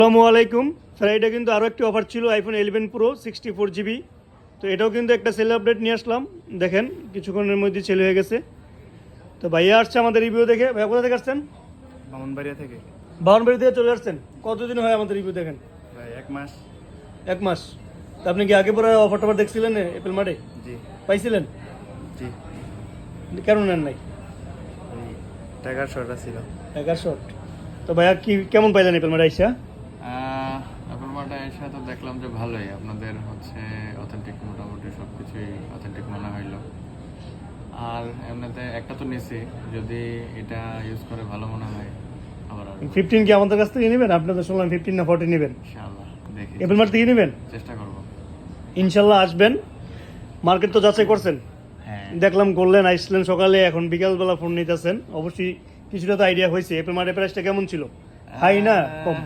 আসসালামু আলাইকুম স্যার, এটা কিন্তু আরও একটি অফার ছিল আইফোন 11 প্রো 64 GB। তো এটাও কিন্তু একটা সেল আপডেট নিয়ে আসলাম। দেখেন কিছুক্ষণের মধ্যে সেল হয়ে গেছে। তো ভাইয়া আসছে আমাদের রিভিউ দেখে। ভাইয়া কোথা থেকে আসছেন? বামনবাড়িয়া থেকে। বাউনবাড়ি থেকে চলে আসছেন। কতদিন হয় আমাদের রিভিউ দেখেন? ভাই 1 মাস। 1 মাস। তো আপনি কি আগে পরে অফার টফার দেখছিলেন অ্যাপেল মার্টে? জি পাইছিলেন? জি। কেন নেন নাই? এই টাকার শর্ট ছিল। 1100। তো ভাইয়া কি কেমন পাইলেন অ্যাপেল মার্টে আইসা? আপনার মাঠে এসে তো দেখলাম যে ভালোই, আপনাদের হচ্ছে অথেন্টিক, মোটামুটি সব কিছুই অথেন্টিক মনে হইলো। আর এমনিতে একটা তো নিছি, যদি এটা ইউজ করে ভালো মনে হয় আবার 15 কি আমাদের কাছ থেকে নেবেন? আপনি তো শুনলাম 15 না 14 নেবেন। ইনশাআল্লাহ দেখি, অ্যাপেল মার্ট থেকে নেবেন? চেষ্টা করব। ইনশাল্লাহ আসবেন। মার্কেট তো যাচাই করছেন, হ্যাঁ দেখলাম করলেন, আসলেন সকালে, এখন বিকালবেলা ফোন নিতেছেন। অবশ্যই কিছুটা তো আইডিয়া হয়েছে অ্যাপেল মার্টের প্রাইসটা কেমন ছিল, হাই না কম?